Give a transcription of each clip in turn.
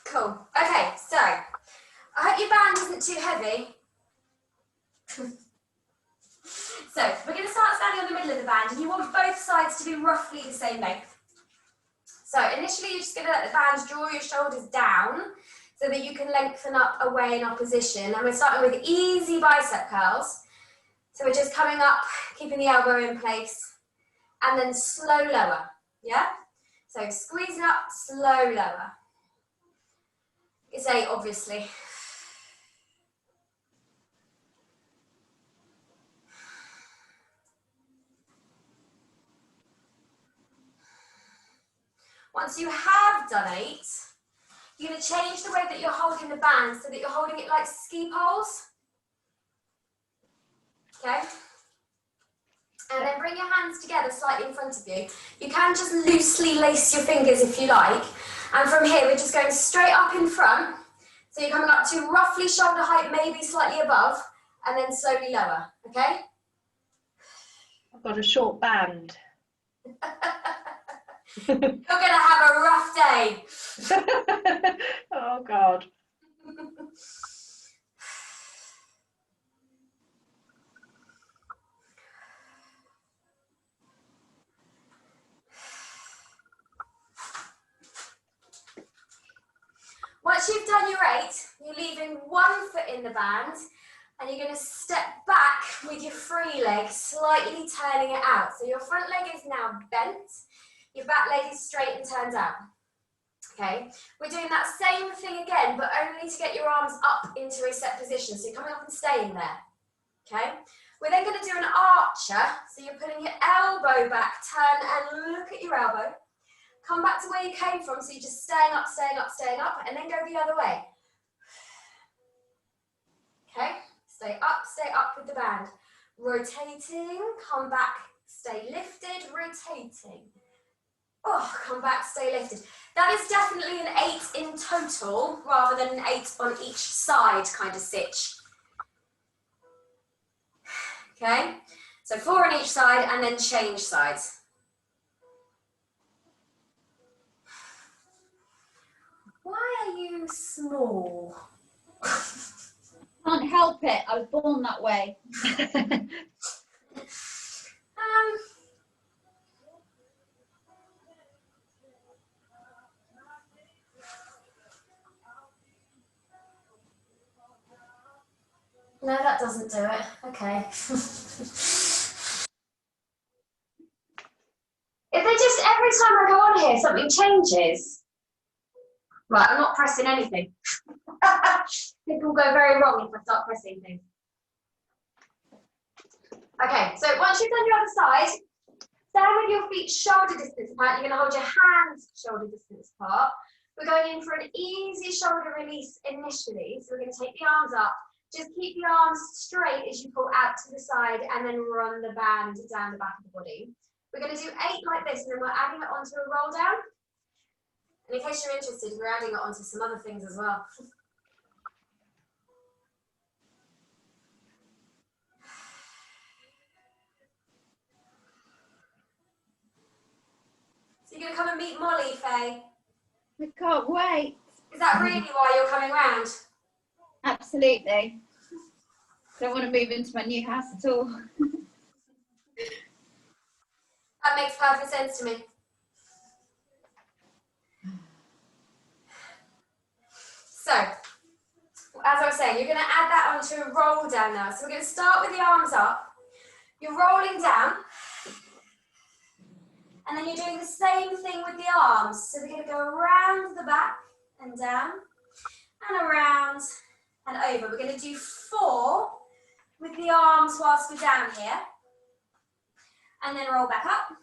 Cool. Okay, so I hope your band isn't too heavy. So we're going to start standing on the middle of the band, and you want both sides to be roughly the same length. So initially you're just going to let the band draw your shoulders down so that you can lengthen up away in opposition. And we're starting with easy bicep curls. So we're just coming up, keeping the elbow in place, and then slow lower, yeah? So squeezing up, slow lower. It's 8, obviously. Once you have done 8, you're going to change the way that you're holding the band so that you're holding it like ski poles. Okay? And then bring your hands together slightly in front of you. You can just loosely lace your fingers if you like. And from here, we're just going straight up in front. So you're coming up to roughly shoulder height, maybe slightly above, and then slowly lower, okay? I've got a short band. You're going to have a rough day. Oh, God. Once you've done your 8, you're leaving one foot in the band, and you're going to step back with your free leg, slightly turning it out. So your front leg is now bent, your back leg is straight and turned out. Okay, we're doing that same thing again, but only to get your arms up into a set position. So you're coming up and staying there. Okay, we're then going to do an archer. So you're putting your elbow back, turn and look at your elbow. Come back to where you came from, so you're just staying up, staying up, staying up, and then go the other way. Okay, stay up with the band. Rotating, come back, stay lifted, rotating. Oh, come back, stay lifted. That is definitely an 8 in total, rather than an 8 on each side kind of stitch. Okay, so 4 on each side, and then change sides. Why are you small? Can't help it. I was born that way. No, that doesn't do it. Okay. If they just, every time I go on here, something changes. Right, I'm not pressing anything. It will go very wrong if I start pressing things. Okay, so once you've done your other side, stand with your feet shoulder distance apart. You're going to hold your hands shoulder distance apart. We're going in for an easy shoulder release initially. So we're going to take the arms up. Just keep the arms straight as you pull out to the side and then run the band down the back of the body. We're going to do 8 like this, and then we're adding it onto a roll down. And in case you're interested, we're adding it onto some other things as well. So you're going to come and meet Molly, Faye? I can't wait. Is that really why you're coming round? Absolutely. Don't want to move into my new house at all. That makes perfect sense to me. So, as I was saying, you're going to add that onto a roll down now. So we're going to start with the arms up. You're rolling down. And then you're doing the same thing with the arms. So we're going to go around the back and down and around and over. We're going to do 4 with the arms whilst we're down here. And then roll back up.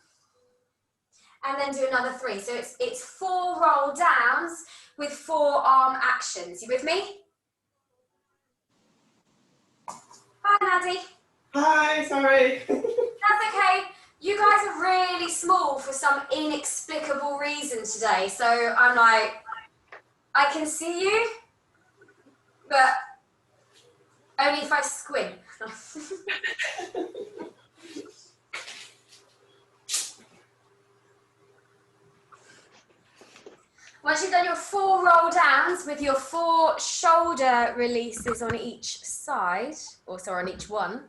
And then do another 3. So it's 4 roll downs with 4 arm actions. You with me? Hi, Maddie. Hi, sorry. That's okay. You guys are really small for some inexplicable reason today. So I'm like, I can see you, but only if I squint. Once you've done your 4 roll downs with your 4 shoulder releases on each side, or sorry, on each one,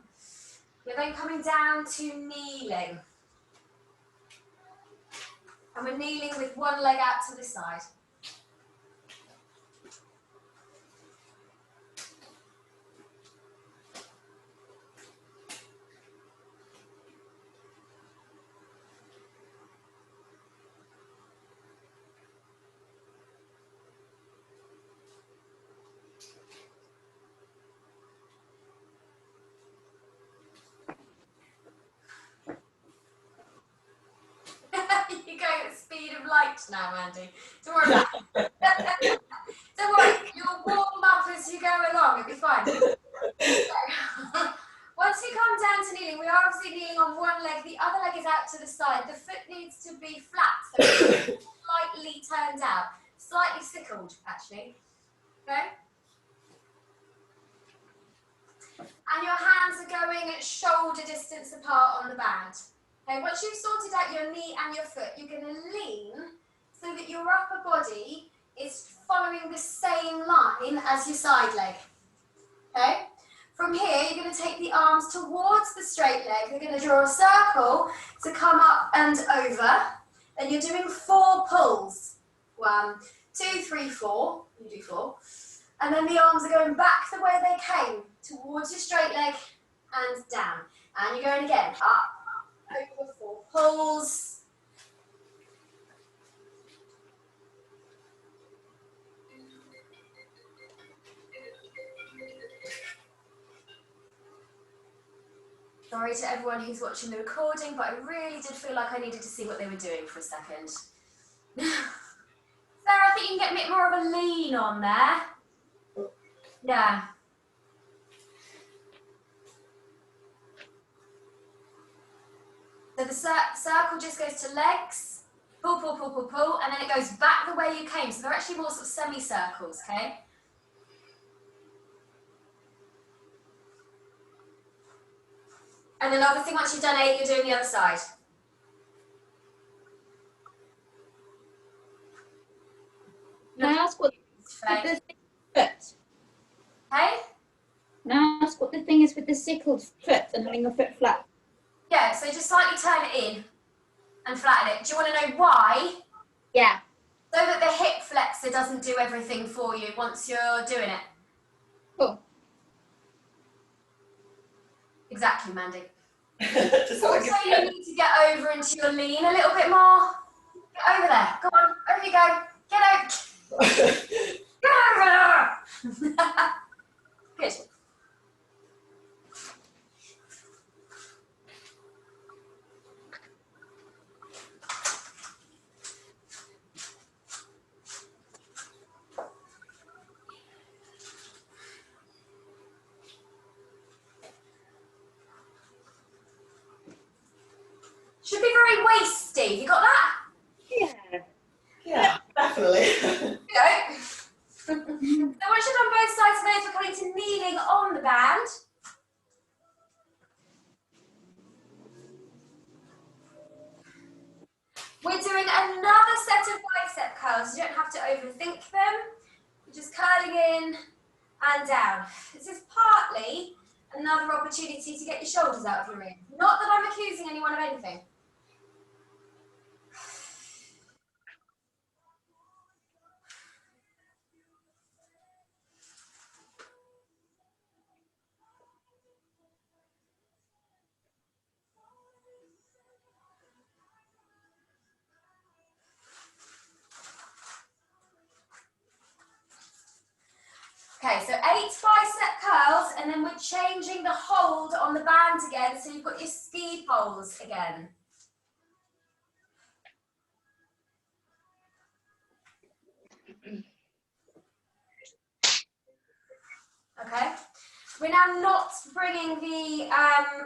you're then coming down to kneeling. And we're kneeling with one leg out to the side. You're going at the speed of light now, Andy. Don't worry about it. Don't worry, you'll warm up as you go along, it'll be fine. So, once you come down to kneeling, we are obviously kneeling on one leg, the other leg is out to the side. The foot needs to be flat, so it's slightly turned out, slightly sickled actually. Okay? And your hands are going at shoulder distance apart on the band. Okay, once you've sorted out your knee and your foot, you're going to lean so that your upper body is following the same line as your side leg. Okay? From here, you're going to take the arms towards the straight leg. You're going to draw a circle to come up and over. And you're doing 4 pulls. 1, 2, 3, 4. You do 4. And then the arms are going back the way they came, towards your straight leg and down. And you're going again, up, over 4 pulls. Sorry to everyone who's watching the recording, but I really did feel like I needed to see what they were doing for a second. Sarah, I think you can get a bit more of a lean on there. Yeah. So the circle just goes to legs, pull, pull, pull, pull, pull, and then it goes back the way you came. So they're actually more sort of semicircles, okay? And then obviously once you've done 8, you're doing the other side. Can I ask what the foot? Hey? Can I ask what the thing is with the sickled foot and having your foot flat? Yeah, so just slightly turn it in and flatten it. Do you want to know why? Yeah. So that the hip flexor doesn't do everything for you once you're doing it. Cool. Exactly, Mandy. Just so I Also, can- you need to get over into your lean a little bit more. Get over there. Go on. Over you go. Get out. Get over there. Good. Should be very waisty. You got that? Yeah. Yeah, definitely. Go. So once you've done both sides of those, we're coming to kneeling on the band. We're doing another set of bicep curls. You don't have to overthink them. You're just curling in and down. This is partly another opportunity to get your shoulders out of your ear. Not that I'm accusing anyone of anything. Okay, so 8 bicep curls, and then we're changing the hold on the band again, so you've got your ski poles again. Okay, we're now not bringing the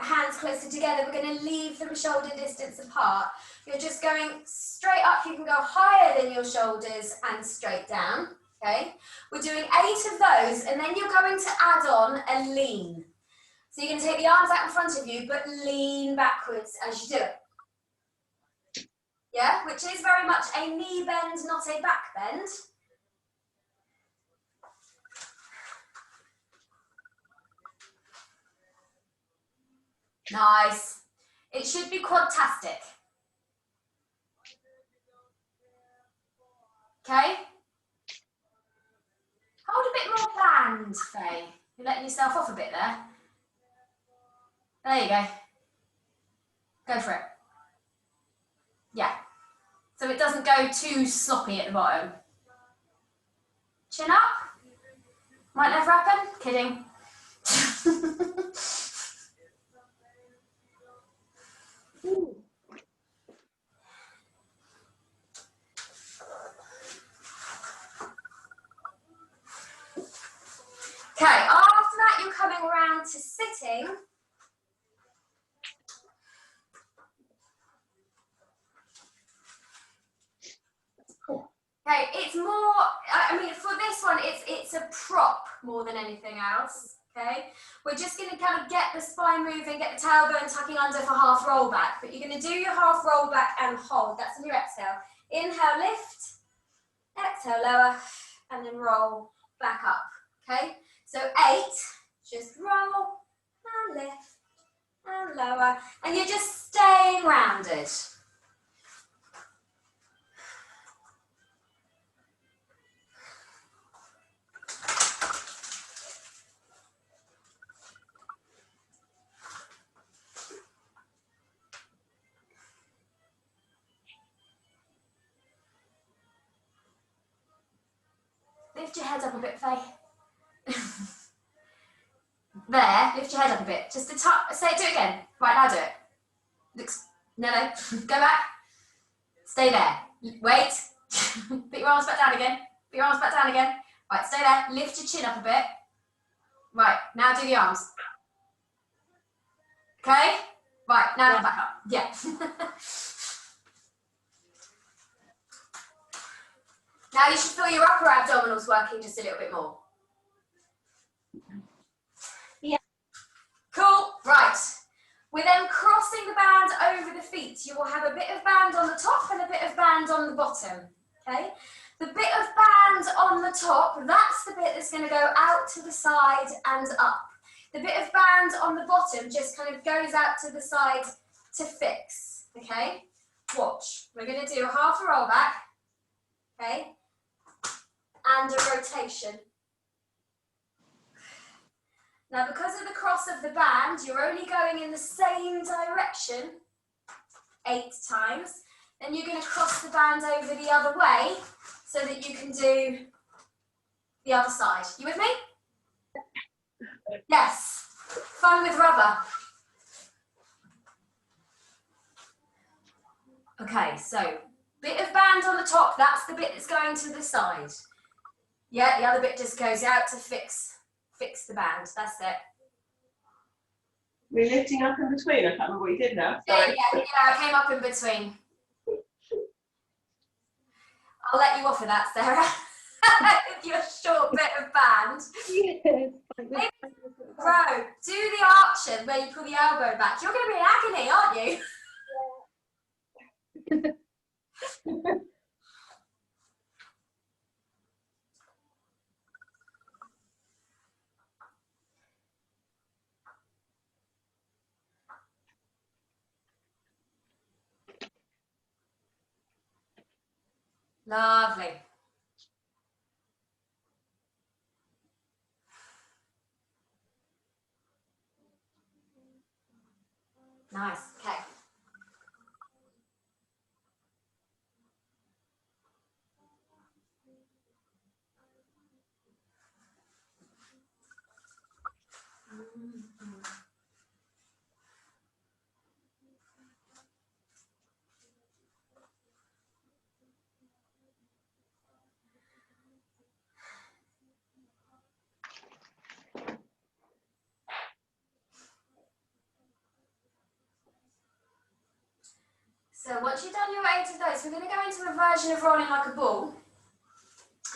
hands closer together. We're going to leave them shoulder distance apart. You're just going straight up. You can go higher than your shoulders and straight down. Okay, we're doing 8 of those, and then you're going to add on a lean. So you're going to take the arms out in front of you, but lean backwards as you do it. yeah, which is very much a knee bend, not a back bend. Nice. It should be quadtastic. Okay? Hold a bit more band, Faye. You're letting yourself off a bit there. There you go. Go for it. Yeah. So it doesn't go too sloppy at the bottom. Chin up. Might never happen. Kidding. Okay, after that you're coming around to sitting. Okay, it's more, I mean, for this one, it's a prop more than anything else, okay? We're just going to kind of get the spine moving, get the tailbone tucking under for half roll back, but you're going to do your half roll back and hold. That's on your exhale. Inhale, lift, exhale, lower, and then roll back up, okay? So 8, just roll and lift and lower, and you're just staying rounded. Lift your head up a bit, Faye. There, lift your head up a bit. Just to say it, do it again. Right, now do it. Looks, no, go back. Stay there. Wait. Put your arms back down again. Put your arms back down again. Right, stay there. Lift your chin up a bit. Right, now do the arms. Okay? Right, now come back up. Yeah. Now you should feel your upper abdominals working just a little bit more. Yeah. Cool, right. We're then crossing the band over the feet. You will have a bit of band on the top and a bit of band on the bottom, okay? The bit of band on the top, that's the bit that's going to go out to the side and up. The bit of band on the bottom just kind of goes out to the side to fix, okay? Watch. We're going to do half a roll back, okay? And a rotation. Now, because of the cross of the band, you're only going in the same direction 8 times. Then you're going to cross the band over the other way so that you can do the other side. You with me? Yes. Fun with rubber. Okay, so bit of band on the top, that's the bit that's going to the side. Yeah, the other bit just goes out to fix the band. That's it. We're lifting up in between. I can't remember what you did now. Sorry. Yeah, I came up in between. I'll let you off of that, Sarah. Your short bit of band. Yes. Bro, do the arches where you pull the elbow back. You're going to be in agony, aren't you? Lovely. Nice, okay. So once you've done your 8 of those, we're going to go into a version of rolling like a ball.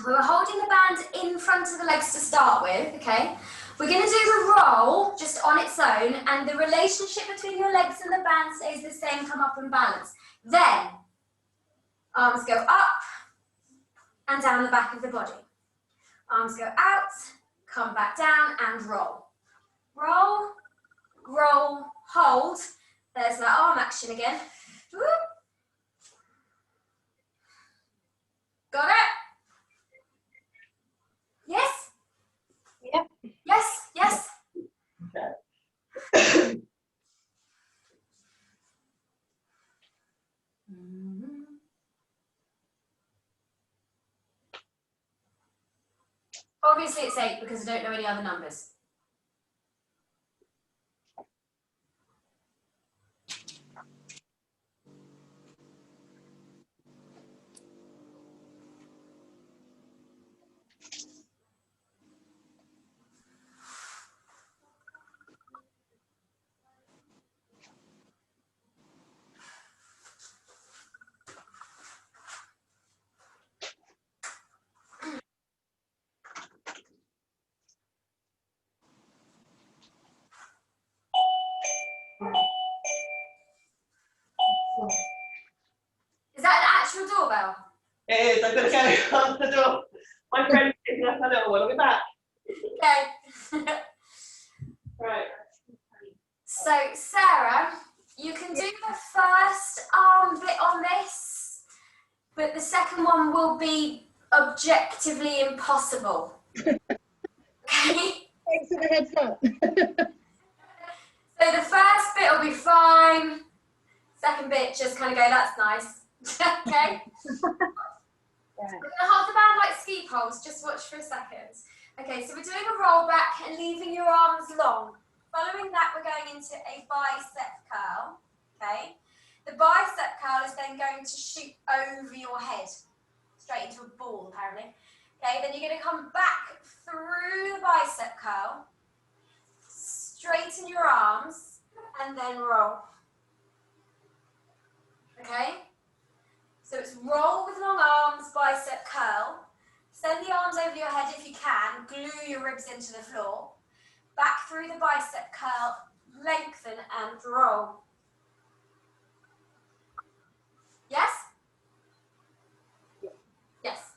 We were holding the band in front of the legs to start with, okay? We're going to do the roll just on its own, and the relationship between your legs and the band stays the same, come up and balance. Then, Arms go up and down the back of the body. Arms go out, come back down and roll. Roll, roll, hold. There's that arm action again. Whoop. Got it? Yes? Yep. Yes, yes. Obviously it's 8 because I don't know any other numbers. Is that an actual doorbell? It is. I've got to go on the door. My friend's picking up a little one. I'll be back. Okay. Right. So, Sarah, you can do the first arm bit on this, but the second one will be objectively impossible. Okay? Thanks for the heads up. So the first bit will be fine. Second bit, just kind of go, that's nice. Okay? Yeah. We're going to hold the band like ski poles. Just watch for a second. Okay, so we're doing a roll back and leaving your arms long. Following that, we're going into a bicep curl. Okay? The bicep curl is then going to shoot over your head. Straight into a ball, apparently. Okay, then you're going to come back through the bicep curl. Straighten your arms and then roll. Okay? So it's roll with long arms, bicep curl. Send the arms over your head if you can. Glue your ribs into the floor. Back through the bicep curl, lengthen and roll. Yes? Yes.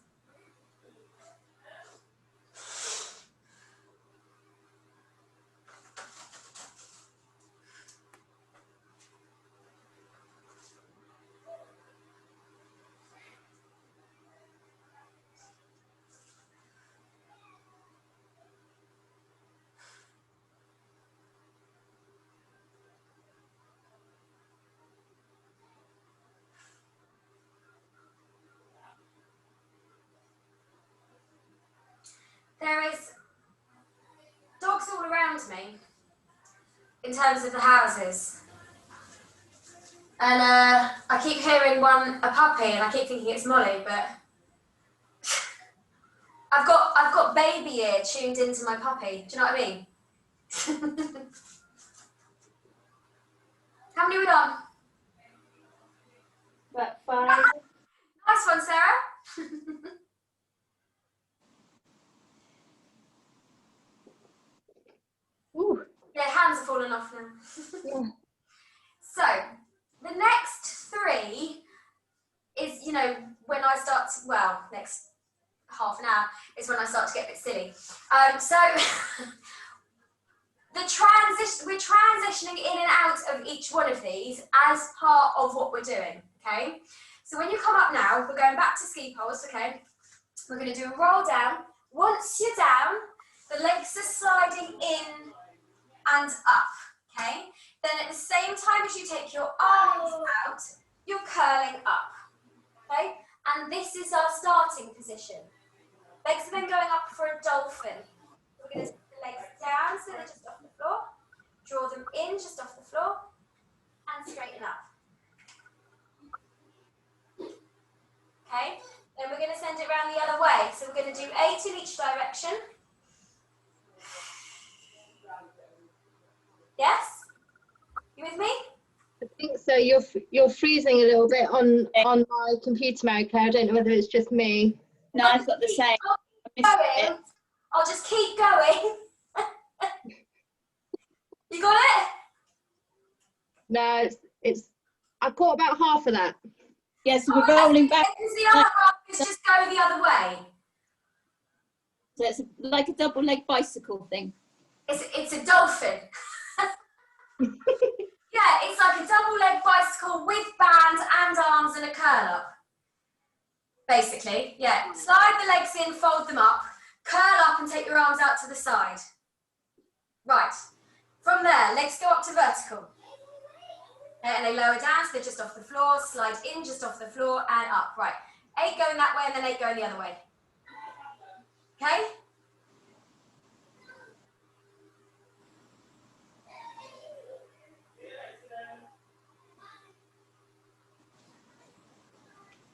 There is dogs all around me in terms of the houses. And I keep hearing a puppy and I keep thinking it's Molly, but I've got baby ear tuned into my puppy. Do you know what I mean? How many are we on? About 5. Nice one, Sarah. Ooh. Yeah, hands are falling off now. Yeah. So, the next 3 is, when I start to, next half an hour is when I start to get a bit silly. So, we're transitioning in and out of each one of these as part of what we're doing, okay? So when you come up now, we're going back to ski poles, okay? We're going to do a roll down. Once you're down, the legs are sliding in and up, okay? Then at the same time as you take your arms out, you're curling up, okay? And this is our starting position. Legs are then going up for a dolphin. We're going to take the legs down so they're just off the floor. Draw them in just off the floor and straighten up. Okay, then we're going to send it around the other way. So we're going to do 8 in each direction. Yes? You with me? I think so. You're freezing a little bit on my computer, Mary Claire. I don't know whether it's just me. No, I've got the same. Going. I'll just keep going. You got it? No, it's I caught about half of that. Yeah, so we're rolling back. Because the other half is just go the other way. So it's like a double leg bicycle thing. It's a dolphin. Yeah, it's like a double leg bicycle with band and arms and a curl up. Basically, yeah. Slide the legs in, fold them up, curl up and take your arms out to the side. Right. From there, legs go up to vertical. And they lower down, so they're just off the floor, slide in just off the floor and up. Right. 8 going that way and then 8 going the other way. Okay?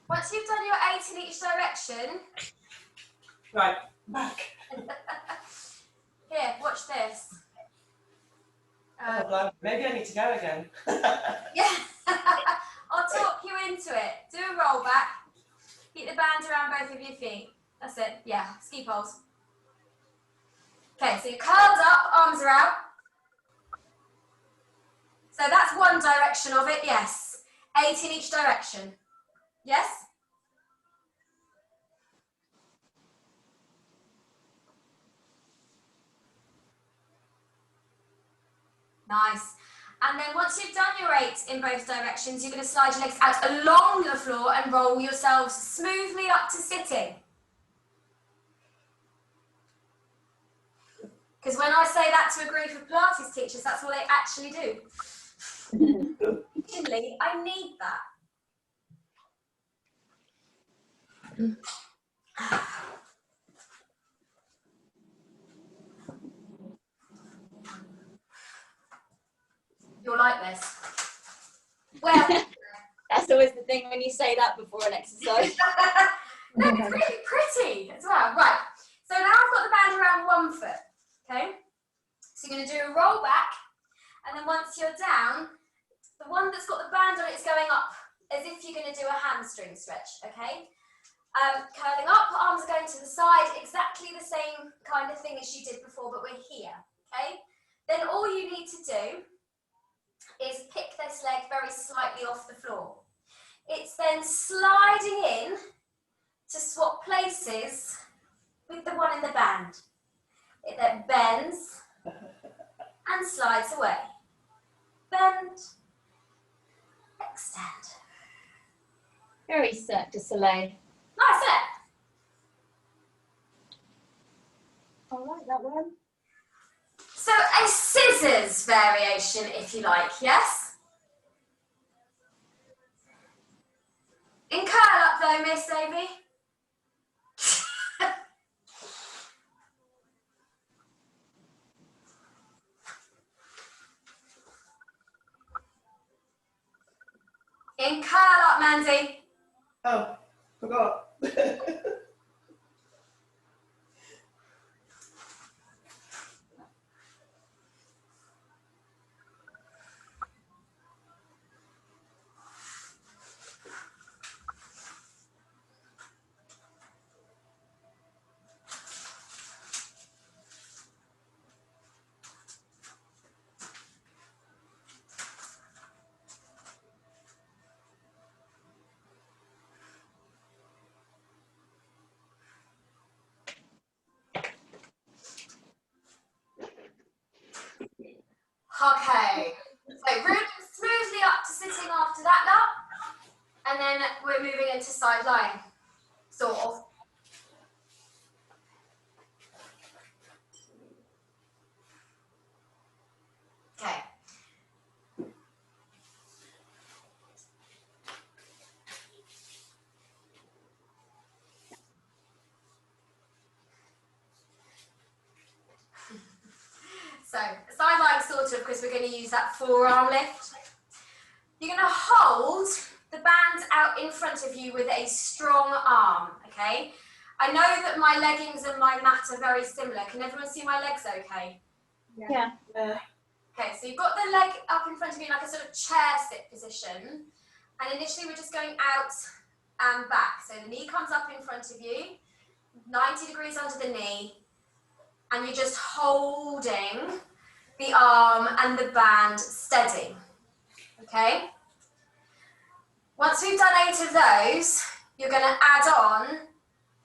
Once you've done your 8 in each direction, Right, back. here, watch this. Oh, blimey, maybe I need to go again. Yeah, I'll talk you into it. Do a roll back. Keep the band around both of your feet. That's it. Yeah, ski poles. Okay, so you're curled up, arms are out. So that's one direction of it, yes. 8 in each direction. Yes? Nice. And then once you've done your 8 in both directions, you're going to slide your legs out along the floor and roll yourselves smoothly up to sitting. Because when I say that to a group of Pilates teachers, that's what they actually do. Actually, I need that. You'll like this. Well, That's always the thing when you say that before an exercise. no, it's really pretty as well. Right, so now I've got the band around 1 foot, okay? So you're going to do a roll back, and then once you're down, the one that's got the band on it is going up, as if you're going to do a hamstring stretch, okay? Curling up, arms are going to the side, exactly the same kind of thing as you did before, but we're here, okay? Then all you need to do is pick this leg very slightly off the floor. It's then sliding in to swap places with the one in the band. It then bends and slides away. Bend, extend. Very Cirque du Soleil. Nice, isn't it? I like that one. So a scissors variation, if you like, yes? In curl up though, Miss Amy. In curl up, Mandy. Oh, forgot. Okay, so really smoothly up to sitting after that lap, and then we're moving into side lying, sort of. Okay. So, side lying sort of, because we're going to use that forearm lift. You're going to hold the band out in front of you with a strong arm, okay? I know that my leggings and my mat are very similar. Can everyone see my legs okay? Yeah. Okay, so you've got the leg up in front of you in like a sort of chair sit position. And initially we're just going out and back. So the knee comes up in front of you, 90 degrees under the knee, and you're just holding the arm and the band steady, okay? Once we've done 8 of those, you're going to add on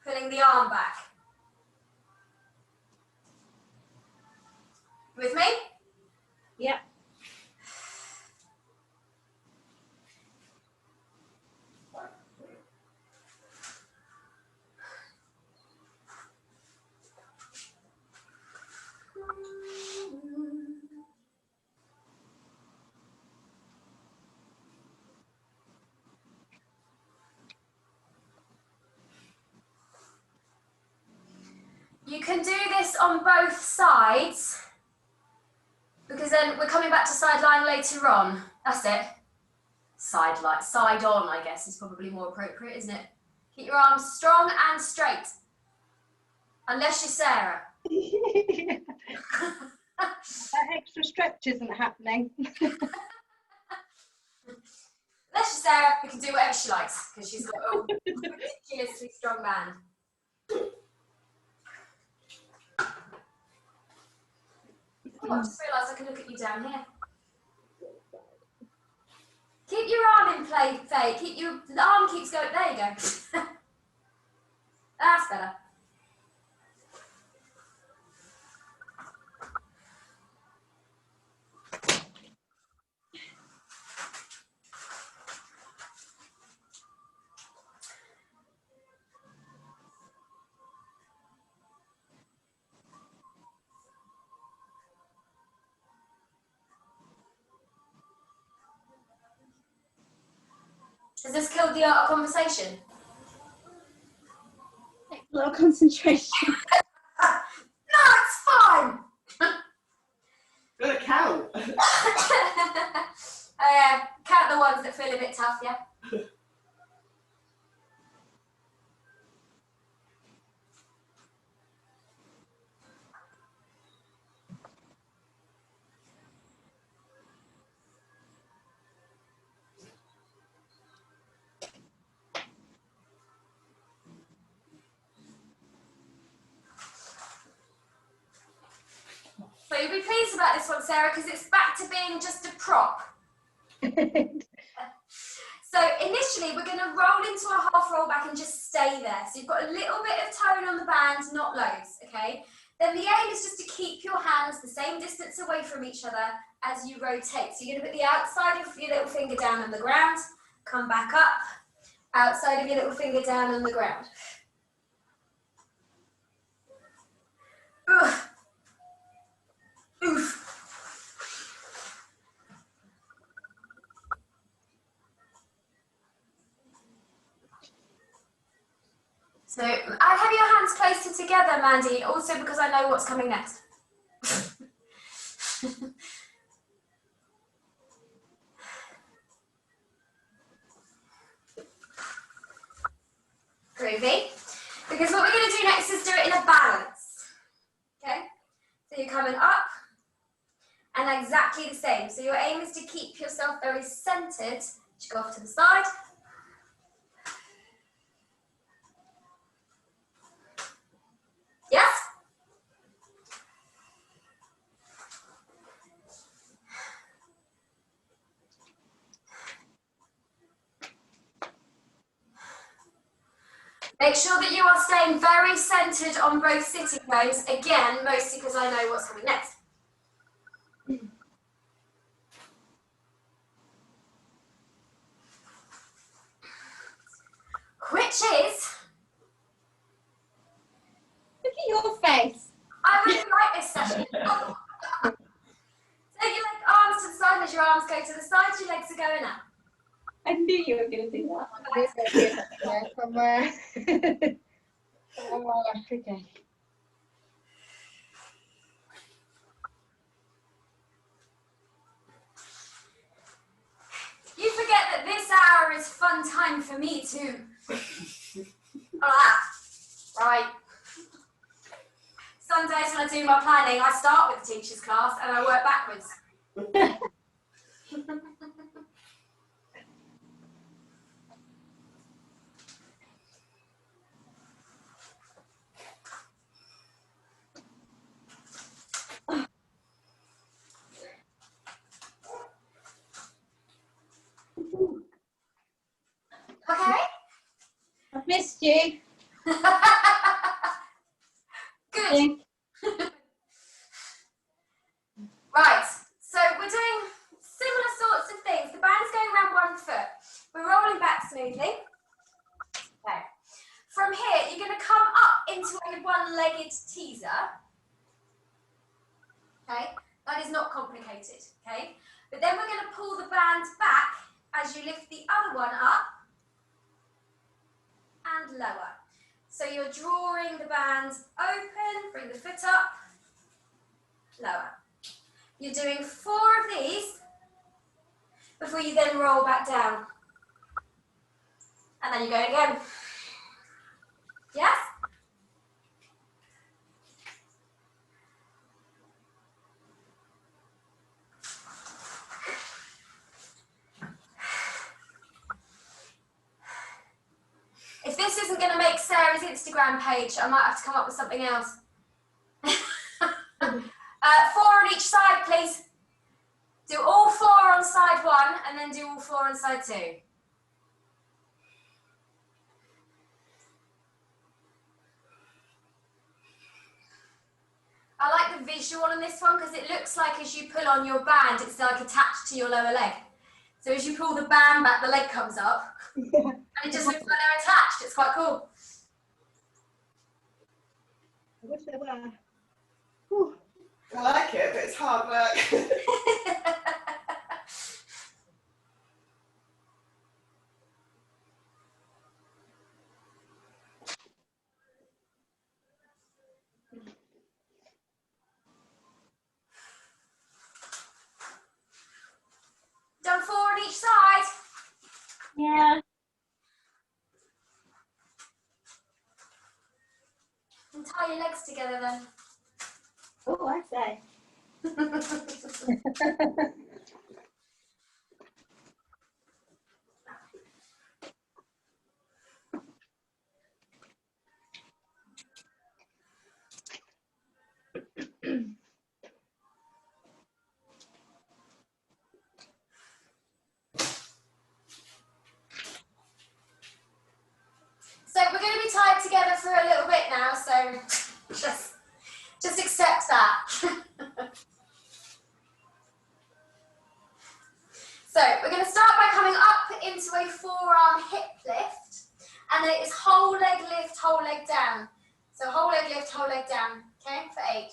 pulling the arm back. With me? Yep. You can do this on both sides, because then we're coming back to side lying later on. That's it. Side on, I guess, is probably more appropriate, isn't it? Keep your arms strong and straight. Unless you're Sarah. That extra stretch isn't happening. Unless you're Sarah, we can do whatever she likes, because she's got a ridiculously strong band. Oh, I just realised I can look at you down here. Keep your arm in play, Faye. The arm keeps going. There you go. That's better. Has this killed the art of conversation? Takes a lot of concentration. No, it's fine. Gotta count. Count the ones that feel a bit tough, yeah? So you'll be pleased about this one, Sarah, because it's back to being just a prop. So initially, we're going to roll into a half roll back and just stay there. So you've got a little bit of tone on the band, not loads, okay? Then the aim is just to keep your hands the same distance away from each other as you rotate. So you're going to put the outside of your little finger down on the ground, come back up, outside of your little finger down on the ground. Oof. Oof. So I have your hands closer together, Mandy, also because I know what's coming next. Groovy. Because what we're going to do next is do it in a balance. Okay? So you're coming up and exactly the same. So your aim is to keep yourself very centered. You go off to the side. Yes? Make sure that you are staying very centered on both sitting bones. Again, mostly because I know what's coming next. Which is... Look at your face. I really like this session. Take your arms to the side. As your arms go to the side, your legs are going up. I knew you were going to do that. Somewhere. Okay. You forget that this hour is fun time for me too. Right. Some days when I do my planning, I start with the teacher's class and I work backwards. Stu. Good. Right, so we're doing similar sorts of things. The band's going around 1 foot. We're rolling back smoothly. Okay. From here, you're going to come up into a one-legged teaser. Okay, that is not complicated. Okay, but then we're going to pull the band back as you lift the other one up and lower. So you're drawing the band open, bring the foot up, lower. You're doing 4 of these before you then roll back down. And then you go again. Yes? If this isn't going to make Sarah's Instagram page, I might have to come up with something else. 4 on each side, please. Do all 4 on side 1 and then do all 4 on side 2. I like the visual on this one because it looks like as you pull on your band, it's like attached to your lower leg. So as you pull the band back, the leg comes up. And it just looks like they're attached. It's quite cool. I wish they were. Whew. I like it, but it's hard work. Done 4 on each side. Yeah. And tie your legs together then. Oh, I say. So we're going to be tied together for a little bit now, so just accept that. So we're going to start by coming up into a forearm hip lift, and then it is whole leg lift, whole leg down. So whole leg lift, whole leg down, okay, for 8.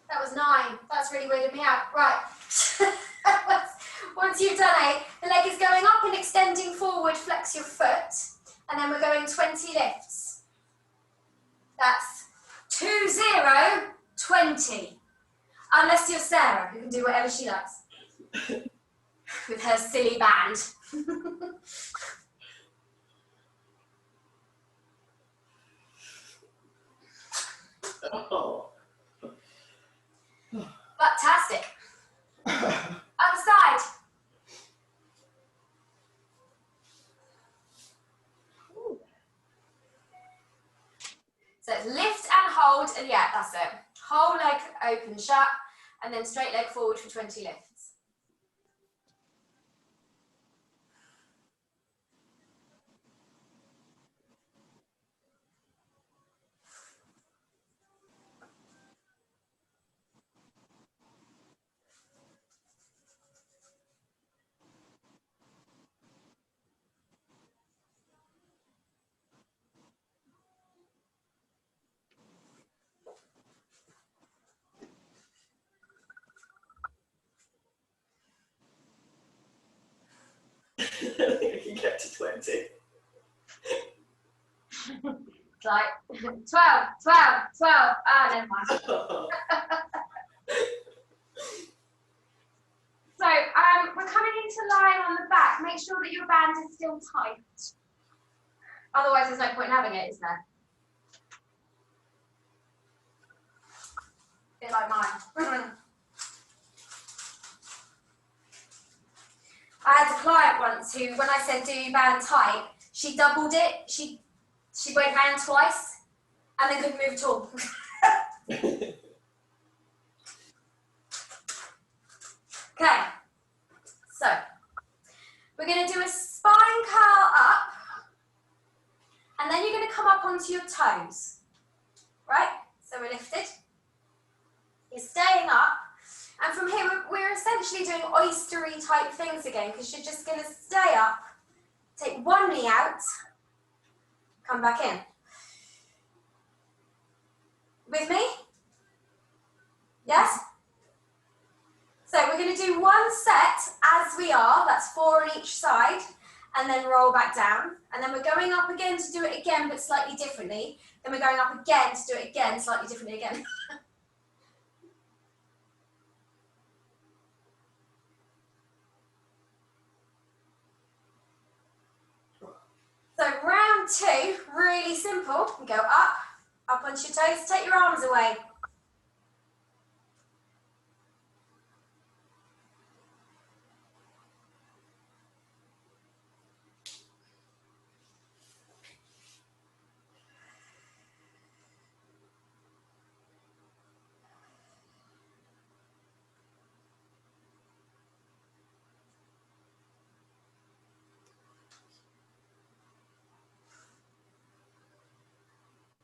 That was 9. That's really weirded me out. Right. Once you've done 8, the leg is going up and extending forward, flex your foot, and then we're going 20 lifts. That's 2, 0, 20. Unless you're Sarah, who can do whatever she likes. With her silly band. Oh. Fantastic. Other side. So it's lift and hold, and yeah, that's it. Whole leg open, shut, and then straight leg forward for 20 lifts. I think I can get to 20. It's like 12, 12, 12. Ah, never mind. So we're coming into lying on the back. Make sure that your band is still tight. Otherwise, there's no point in having it, is there? A bit like mine. I had a client once who, when I said do your band tight, she doubled it. She went round twice and then couldn't move at all. Okay, so we're going to do a spine curl up, and then you're going to come up onto your toes, right? So we're lifted. You're staying up, and from here we're essentially doing oystery type things again, because you're just going to stay up, take one knee out, come back in. With me? Yes? So we're going to do one set as we are, that's 4 on each side, and then roll back down. And then we're going up again to do it again, but slightly differently. Then we're going up again to do it again, slightly differently again. So round 2, really simple. We go up onto your toes, take your arms away.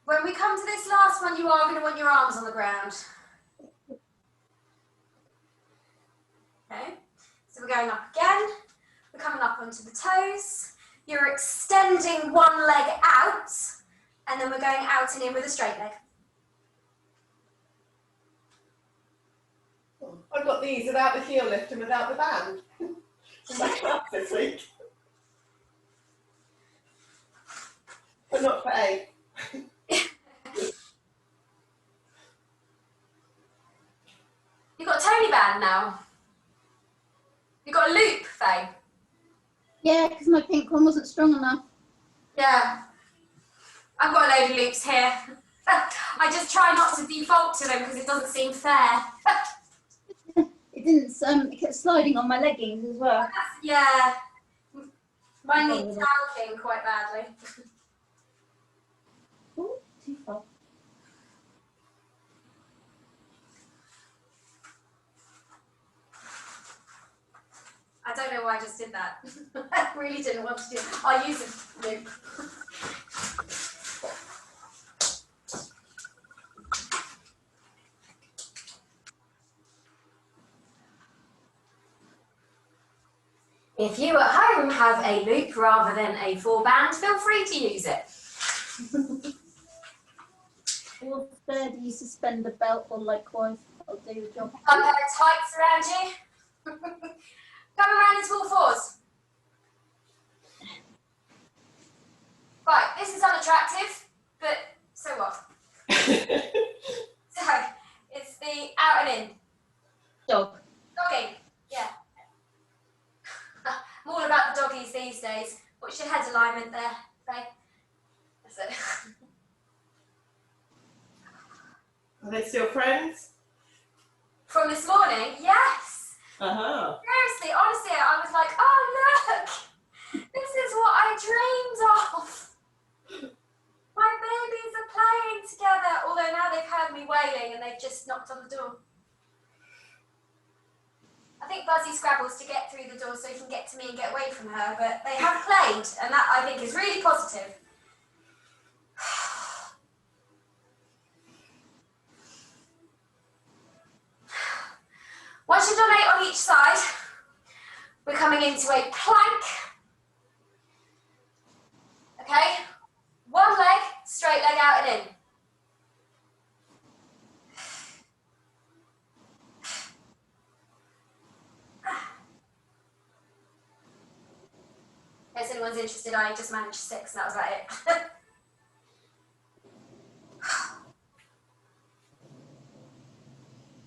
When we come to this last one, you are going to want your arms on the ground. Okay, so we're going up again. We're coming up onto the toes. You're extending one leg out, and then we're going out and in with a straight leg. I've got these without the heel lift and without the band. In my class this week. But not for A. You've got a Tony band now. You've got a loop, Faye. Yeah, because my pink one wasn't strong enough. Yeah. I've got a load of loops here. I just try not to default to them because it doesn't seem fair. It didn't, it kept sliding on my leggings as well. Yeah. Mine needs talking quite badly. Ooh, too far. I don't know why I just did that. I really didn't want to do it. I'll use a loop. If you at home have a loop rather than a 4-band, feel free to use it. Or there, do you suspend a belt or likewise? I'll do the job. A pair of tights around you. Come around in small 4s. Right, this is unattractive, but so what? So, it's the out and in. Dog. Dogging, yeah. I'm all about the doggies these days. What's your head alignment there, Faye? That's it. Are they still friends? From this morning, yes. Uh-huh. Seriously, honestly, I was like, oh look, this is what I dreamed of. My babies are playing together, although now they've heard me wailing and they've just knocked on the door. I think Buzzy scrabbles to get through the door so he can get to me and get away from her, but they have played, and that I think is really positive. Once you've done 8 on each side, we're coming into a plank. Okay? One leg, straight leg out and in. If anyone's interested, I just managed 6 and that was about it.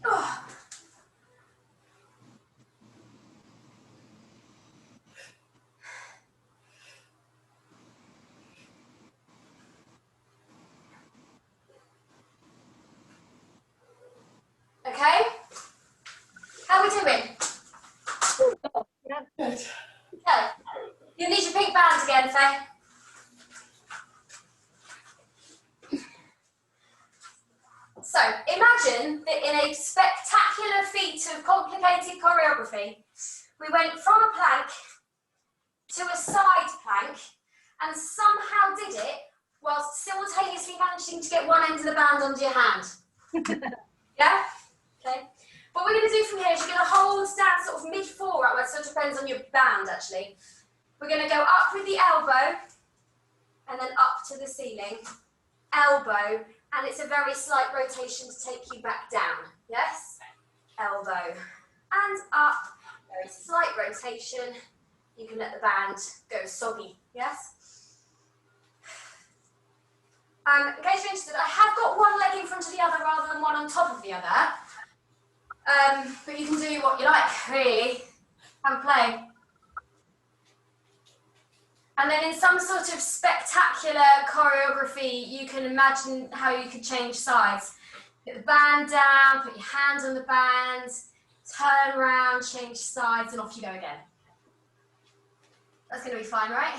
Oh. Okay? How are we doing? Good. imagine that in a spectacular feat of complicated choreography, we went from a plank to a side plank and somehow did it whilst simultaneously managing to get one end of the band onto your hand. Yeah? Okay. What we're going to do from here is you're going to hold down sort of mid-forward outwards, so it depends on your band actually. We're going to go up with the elbow and then up to the ceiling. Elbow, and it's a very slight rotation to take you back down. Yes? Elbow and up, very slight rotation. You can let the band go soggy. Yes? In case you're interested, I have got one leg in front of the other rather than one on top of the other. But you can do what you like, really, and play. And then in some sort of spectacular choreography, you can imagine how you could change sides. Put the band down, put your hands on the band, turn around, change sides, and off you go again. That's going to be fine, right?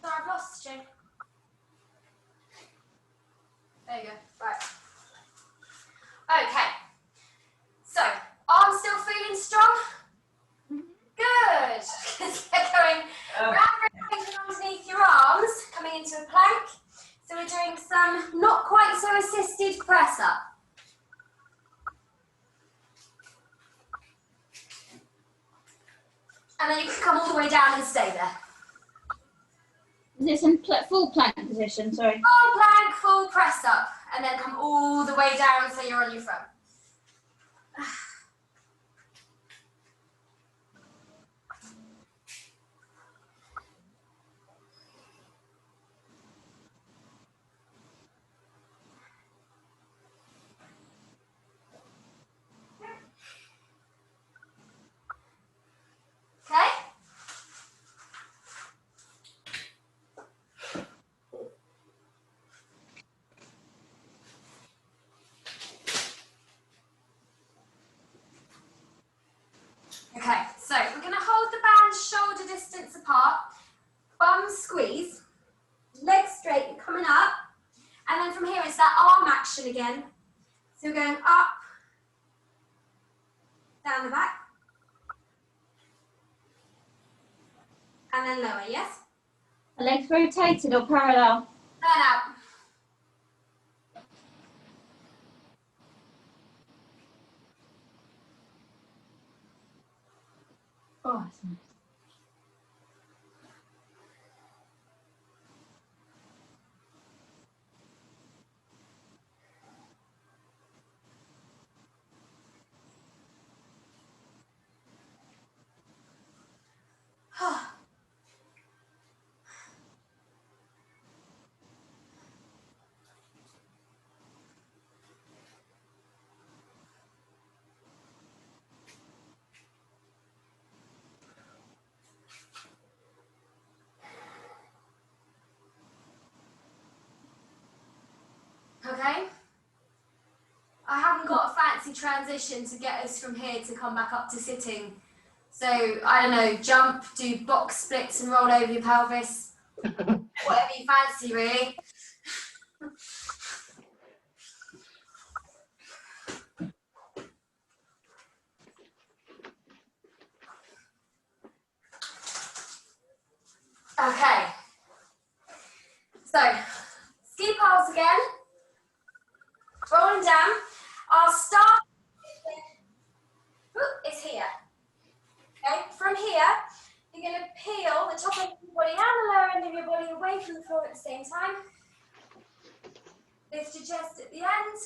Sorry, I've lost you. There you go. Right. Okay. So, arms still feeling strong? Good. Get going. Round rotation underneath your arms, coming into a plank. So we're doing some not quite so assisted press up. And then you can come all the way down and stay there. Is this in full plank position? Sorry. Full plank, full press up, and then come all the way down so you're on your front. Okay? Okay, so we're going to hold the band shoulder distance apart, bum squeeze, legs straight, you're coming up, and then from here it's that arm action again. So we're going up, down the back, and then lower, yes? Are legs rotated or parallel? Turn out. Oh, that's nice. Okay? I haven't got a fancy transition to get us from here to come back up to sitting. So, I don't know, jump, do box splits and roll over your pelvis. Whatever you fancy, really. Okay. So, ski poles again. rolling down. Our start is here. Okay, from here, you're going to peel the top of your body and the lower end of your body away from the floor at the same time. Lift your chest at the end.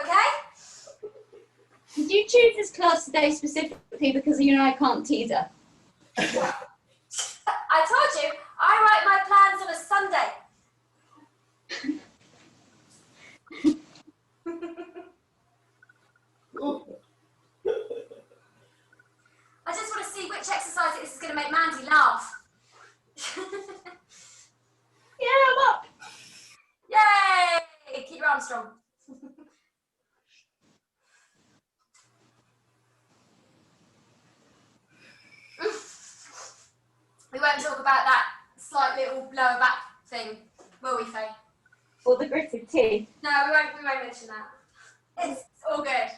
Okay? Did you choose this class today specifically because you know I can't teaser? I told you, I write my plans on a Sunday. I just want to see which exercise this is going to make Mandy laugh. Yeah, I'm up. Yay! Keep your arms strong. We won't talk about that slight little lower back thing, will we, Faye? Or the gritted teeth. No, we won't mention that. It's all good.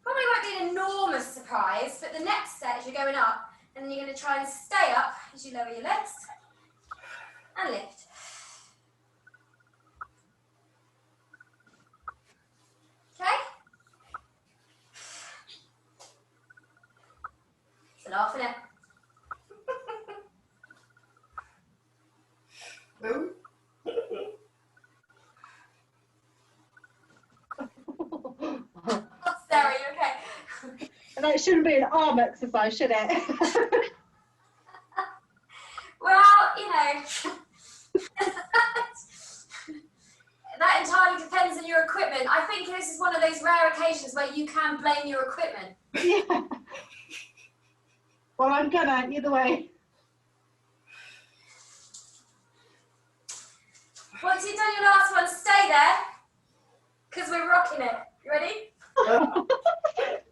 Probably won't be an enormous surprise, but the next set is you're going up, and then you're going to try and stay up as you lower your legs and lift. Okay? It's a laugh, isn't it? Oh, Sarah, you okay? And that shouldn't be an arm exercise, should it? Well, you know, that entirely depends on your equipment. I think this is one of those rare occasions where you can blame your equipment. Yeah. Well, I'm gonna, either way. Once you've done your last one, stay there, because we're rocking it. You ready?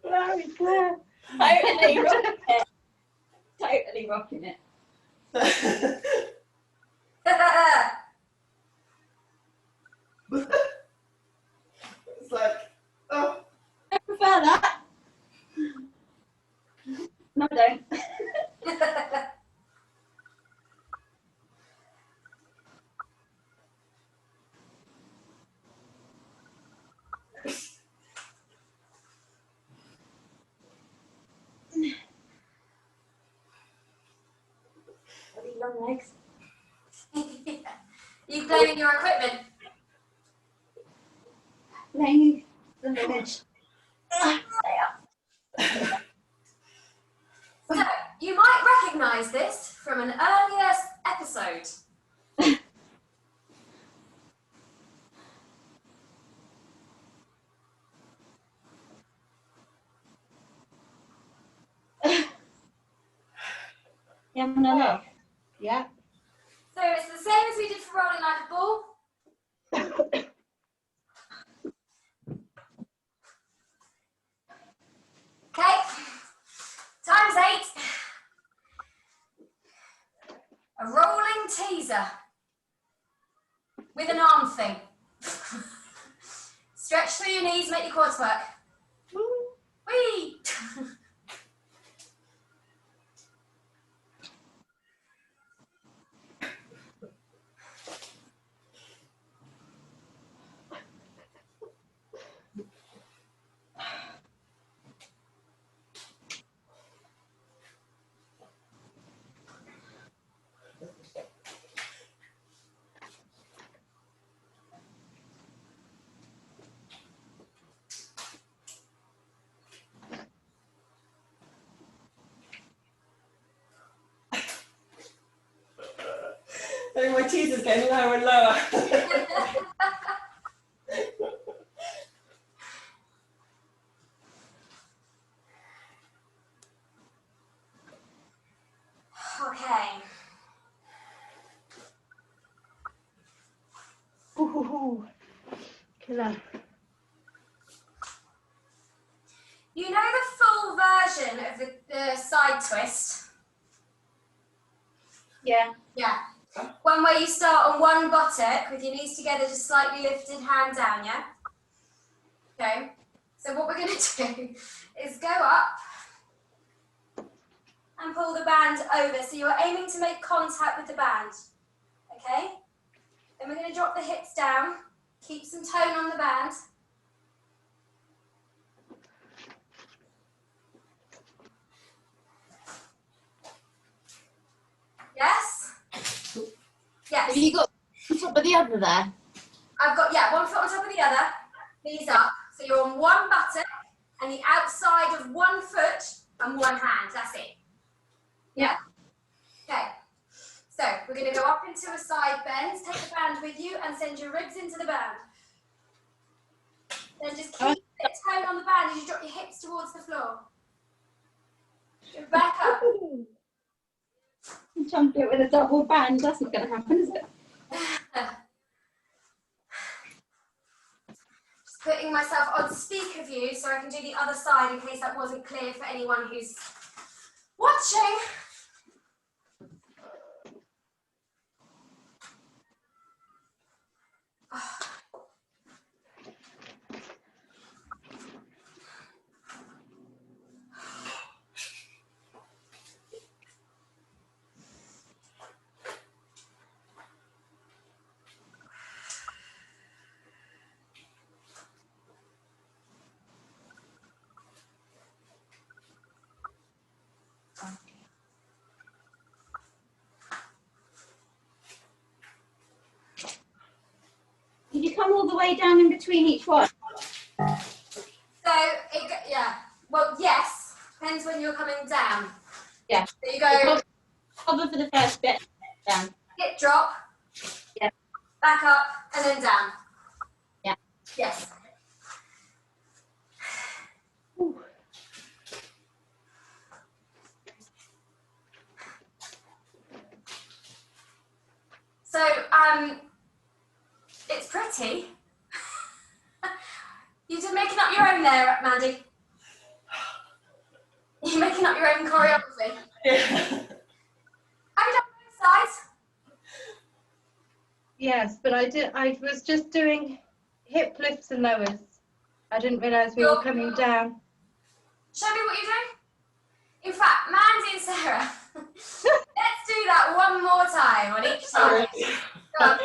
Very clear. Totally rocking it. Totally rocking it. It's like, oh. I prefer that. No, I don't. Bloody long legs. You blaming your equipment? Laying the village. Stay up. So, you might recognise this from an earlier episode. Yeah, I'm gonna look. Yeah. So it's the same as we did for rolling like a ball. Okay, times 8. A rolling teaser with an arm thing. Stretch through your knees, make your quads work. Whee! I think my teaser's getting lower and lower. Okay. Ooh, killer. You know the full version of the side twist? Yeah. Yeah. One where you start on one buttock with your knees together, just slightly lifted, hand down, yeah? Okay. So what we're going to do is go up and pull the band over. So you're aiming to make contact with the band. Okay? Then we're going to drop the hips down, keep some tone on the band. Yes? Yes. Have you got on top of the other there? I've got, yeah, one foot on top of the other, knees up. So you're on one buttock and the outside of one foot and one hand. That's it. Yeah? Okay. So we're going to go up into a side bend. Take the band with you and send your ribs into the band. Then just keep a tone on the band as you drop your hips towards the floor. Go back up. Jump it with a double band. That's not going to happen, is it? Just putting myself on speaker view so I can do the other side in case that wasn't clear for anyone who's watching. Did you come all the way down in between each one? So, yeah, well, yes, depends when you're coming down. Yeah. So you go Cover for the first bit. Down. hip drop, Yeah. back up, and then down. Yeah. Yes. Ooh. So, it's pretty. You're just making up your own there, Mandy. You're making up your own choreography. Yeah. Have you done both sides? Yes, but I was just doing hip lifts and lowers. I didn't realise we were coming down. Show me what you're doing. In fact, Mandy and Sarah, let's do that one more time on each side. Go on.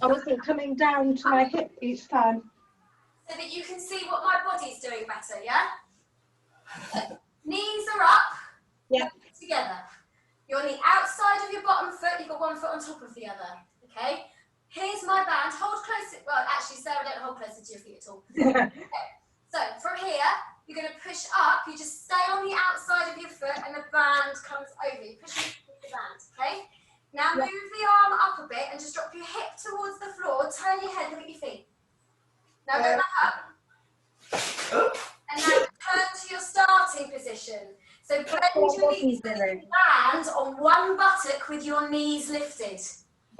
I wasn't coming down to my hip each time. So that you can see what my body's doing better, yeah? Knees are up, Yeah. together. You're on the outside of your bottom foot, you've got one foot on top of the other, okay? Here's my band, hold close, well actually Sarah, don't hold closer to your feet at all. Okay. So from here, you're going to push up, you just stay on the outside of your foot and the band comes over, you push the band, okay? Now move the arm up a bit and just drop your hip towards the floor, turn your head, look at your feet. Now go back up. And now return to your starting position. So bend your knees and land on one buttock with your knees lifted.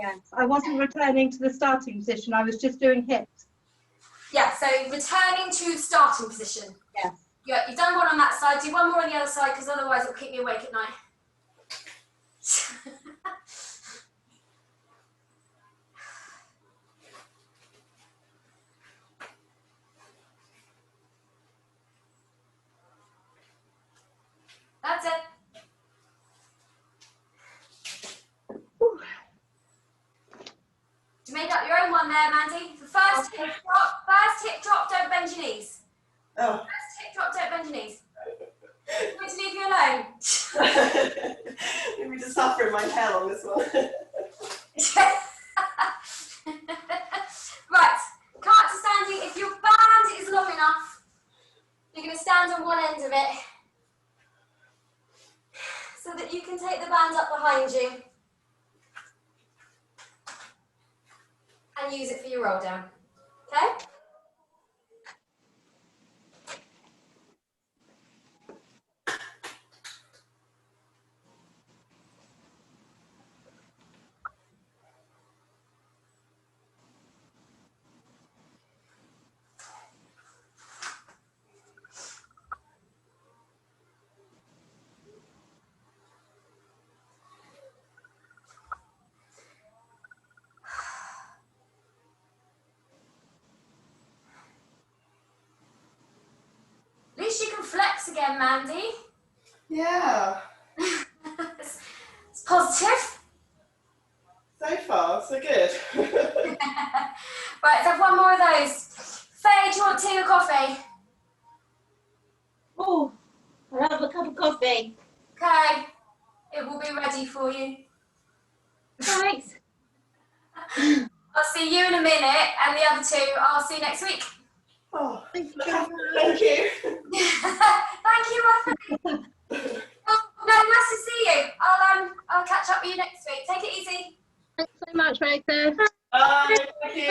Yes, I wasn't returning to the starting position. I was just doing hips. Yeah, so returning to starting position. Yes. Yeah, you've done one on that side, do one more on the other side because otherwise it'll keep me awake at night. That's it. You made up your own one there, Mandy. The first hip drop, don't bend your knees. Oh. First hip drop, don't bend your knees. I'm going to leave you alone. Maybe just suffering my hair on this one. Right, come up to standing. If your band is long enough, you're going to stand on one end of it so that you can take the band up behind you and use it for your roll down. Okay? again, Mandy. Yeah. It's positive. So far, so good. Right, let's have one more of those. Faye, do you want tea or coffee? Oh, I'll have a cup of coffee. Okay, it will be ready for you. Thanks. I'll see you in a minute, and the other two, I'll see you next week. Oh, Thank you. thank you. Thank you, Muffin. Oh, no, nice to see you. I'll catch up with you next week. Take it easy. Thanks so much, Rachel. Bye. Thank you.